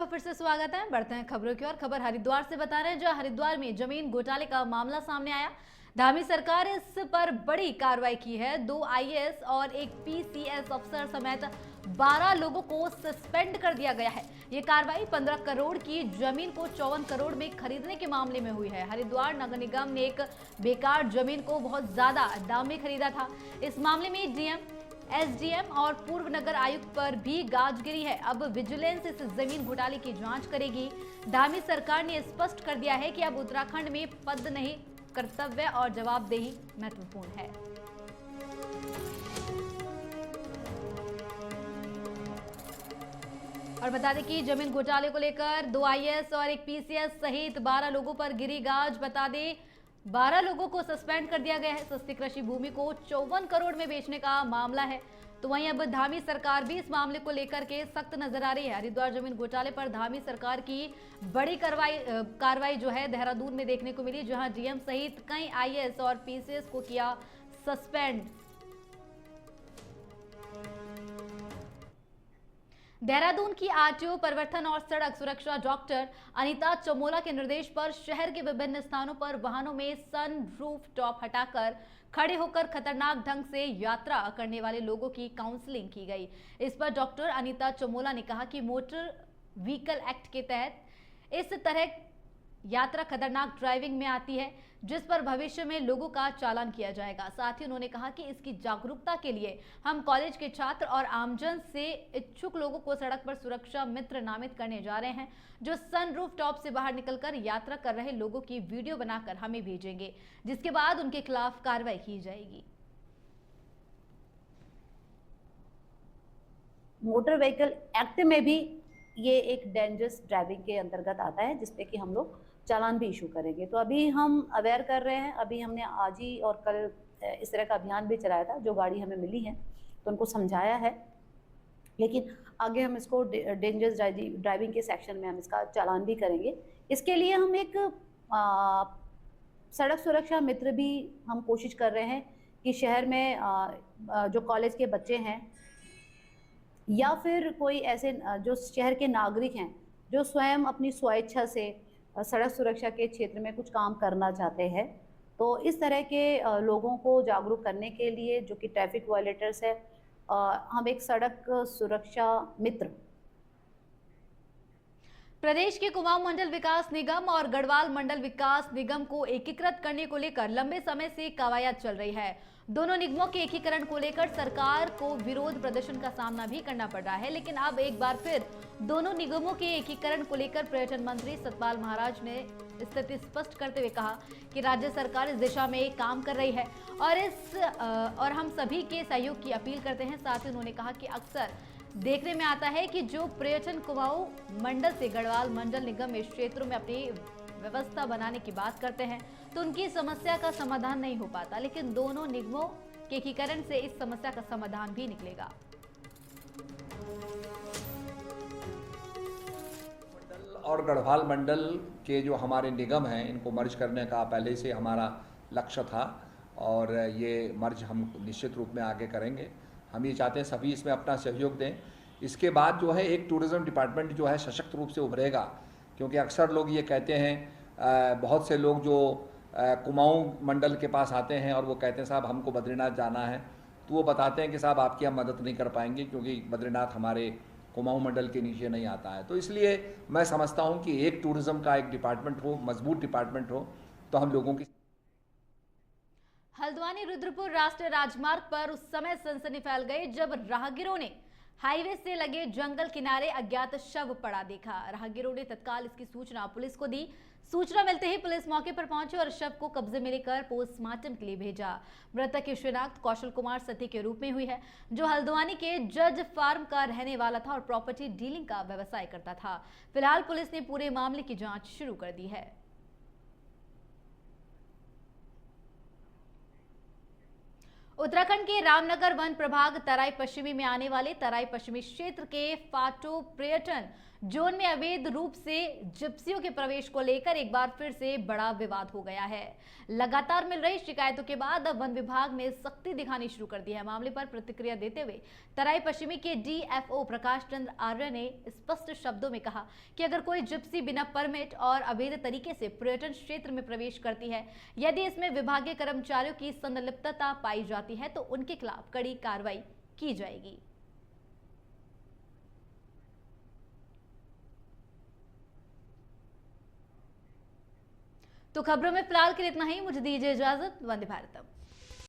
आपका फिर से स्वागत है। बढ़ते हैं खबरों की ओर। खबर हरिद्वार से बता रहे हैं, जहां हरिद्वार में जमीन घोटाले का मामला सामने आया। धामी सरकार इस पर बड़ी कार्रवाई की है। 2 आईएएस और एक पीसीएस अफसर समेत 12 लोगों को सस्पेंड कर दिया गया है। ये कार्रवाई 15 करोड़ की जमीन को 54 करोड़ में खरीदने के मामले में हुई है। हरिद्वार नगर निगम ने एक बेकार जमीन को बहुत ज्यादा दाम में खरीदा था। इस मामले में डीएम, एसडीएम और पूर्व नगर आयुक्त पर भी गाज गिरी है। अब विजिलेंस इस जमीन घोटाले की जांच करेगी। धामी सरकार ने स्पष्ट कर दिया है कि अब उत्तराखंड में पद नहीं, कर्तव्य और जवाबदेही महत्वपूर्ण है। और बता दें कि जमीन घोटाले को लेकर 2 आईएएस और एक पीसीएस सहित 12 लोगों पर गिरी गाज। बता दें 12 लोगों को सस्पेंड कर दिया गया है। सस्ती कृषि भूमि को 54 करोड़ में बेचने का मामला है। तो वहीं अब धामी सरकार भी इस मामले को लेकर के सख्त नजर आ रही है। हरिद्वार जमीन घोटाले पर धामी सरकार की बड़ी कार्रवाई जो है देहरादून में देखने को मिली, जहां डीएम सहित कई आईएएस और पीसीएस को किया सस्पेंड। देहरादून की आरटीओ परिवर्तन और सड़क सुरक्षा डॉक्टर अनीता चमोला के निर्देश पर शहर के विभिन्न स्थानों पर वाहनों में सन रूफ टॉप हटाकर खड़े होकर खतरनाक ढंग से यात्रा करने वाले लोगों की काउंसलिंग की गई। इस पर डॉक्टर अनीता चमोला ने कहा कि मोटर व्हीकल एक्ट के तहत इस तरह यात्रा खतरनाक ड्राइविंग में आती है, जिस पर भविष्य में लोगों का चालान किया जाएगा। साथ ही उन्होंने कहा कि इसकी जागरूकता के लिए हम कॉलेज के छात्र और आमजन से इच्छुक लोगों को सड़क पर सुरक्षा मित्र नामित करने जा रहे हैं, जो सनरूफ टॉप से बाहर निकलकर यात्रा कर रहे लोगों की वीडियो बनाकर हमें भेजेंगे, जिसके बाद उनके खिलाफ कार्रवाई की जाएगी। मोटर व्हीकल एक्ट में भी ये एक डेंजरस ड्राइविंग के अंतर्गत आता है, जिसपे कि हम लोग चालान भी इशू करेंगे। तो अभी हम अवेयर कर रहे हैं। अभी हमने आज ही और कल इस तरह का अभियान भी चलाया था। जो गाड़ी हमें मिली है तो उनको समझाया है, लेकिन आगे हम इसको डेंजरस ड्राइविंग के सेक्शन में हम इसका चालान भी करेंगे। इसके लिए हम एक सड़क सुरक्षा मित्र भी हम कोशिश कर रहे हैं कि शहर में जो कॉलेज के बच्चे हैं या फिर कोई ऐसे जो शहर के नागरिक हैं जो स्वयं अपनी स्वेच्छा से सड़क सुरक्षा के क्षेत्र में कुछ काम करना चाहते हैं, तो इस तरह के लोगों को जागरूक करने के लिए, जो कि ट्रैफिक वायलेटर्स है, हम एक सड़क सुरक्षा मित्र। प्रदेश के कुमाऊं मंडल विकास निगम और गढ़वाल मंडल विकास निगम को एकीकृत करने को लेकर लंबे समय से कवायद चल रही है। दोनों निगमों के एकीकरण को लेकर सरकार को विरोध प्रदर्शन का सामना भी करना पड़ रहा है, लेकिन अब एक बार फिर दोनों निगमों के एकीकरण को लेकर पर्यटन मंत्री सतपाल महाराज ने स्थिति स्पष्ट करते हुए कहा कि राज्य सरकार इस दिशा में काम कर रही है और हम सभी के सहयोग की अपील करते हैं। साथ ही उन्होंने कहा कि अक्सर देखने में आता है कि जो पर्यटन कुमाऊं मंडल से गढ़वाल मंडल निगम इस क्षेत्रों में अपनी व्यवस्था बनाने की बात करते हैं तो उनकी समस्या का समाधान नहीं हो पाता, लेकिन दोनों निगमों के एकीकरण से इस समस्या का समाधान भी निकलेगा। और गढ़वाल मंडल के जो हमारे निगम हैं, इनको मर्ज करने का पहले से हमारा लक्ष्य था और ये मर्ज हम निश्चित रूप में आगे करेंगे। हम ये चाहते हैं सभी इसमें अपना सहयोग दें। इसके बाद जो है एक टूरिज़्म डिपार्टमेंट जो है सशक्त रूप से उभरेगा, क्योंकि अक्सर लोग ये कहते हैं, बहुत से लोग जो कुमाऊं मंडल के पास आते हैं और वो कहते हैं साहब हमको बद्रीनाथ जाना है, तो वो बताते हैं कि साहब आपकी हम मदद नहीं कर पाएंगे क्योंकि बद्रीनाथ हमारे कुमाऊं मंडल के नीचे नहीं आता है। तो इसलिए मैं समझता हूँ कि एक टूरिज़्म का एक डिपार्टमेंट हो, मजबूत डिपार्टमेंट हो, तो हम लोगों की। हल्द्वानी रुद्रपुर राष्ट्रीय राजमार्ग पर उस समय सनसनी फैल गई जब राहगीरों ने हाईवे से लगे जंगल किनारे अज्ञात शव पड़ा देखा। राहगीरों ने तत्काल इसकी सूचना पुलिस को दी। सूचना मिलते ही पुलिस मौके पर पहुंची और शव को कब्जे में लेकर पोस्टमार्टम के लिए भेजा। मृतक की शिनाख्त कौशल कुमार सती के रूप में हुई है, जो हल्द्वानी के जज फार्म का रहने वाला था और प्रॉपर्टी डीलिंग का व्यवसाय करता था। फिलहाल पुलिस ने पूरे मामले की जांच शुरू कर दी है। उत्तराखंड के रामनगर वन प्रभाग तराई पश्चिमी में आने वाले तराई पश्चिमी क्षेत्र के फाटो पर्यटन जोन में अवैध रूप से जिप्सियों के प्रवेश को लेकर एक बार फिर से बड़ा विवाद हो गया है। लगातार मिल रही शिकायतों के बाद अब वन विभाग ने सख्ती दिखानी शुरू कर दी है। मामले पर प्रतिक्रिया देते हुए तराई पश्चिमी के डीएफओ प्रकाश चंद्र आर्य ने स्पष्ट शब्दों में कहा कि अगर कोई जिप्सी बिना परमिट और अवैध तरीके से पर्यटन क्षेत्र में प्रवेश करती है, यदि इसमें विभागीय कर्मचारियों की संलिप्तता पाई जाती है तो उनके खिलाफ कड़ी कार्रवाई की जाएगी। तो खबरों में फिलहाल के लिए इतना ही। मुझे दीजिए इजाजत। वंदे भारतम।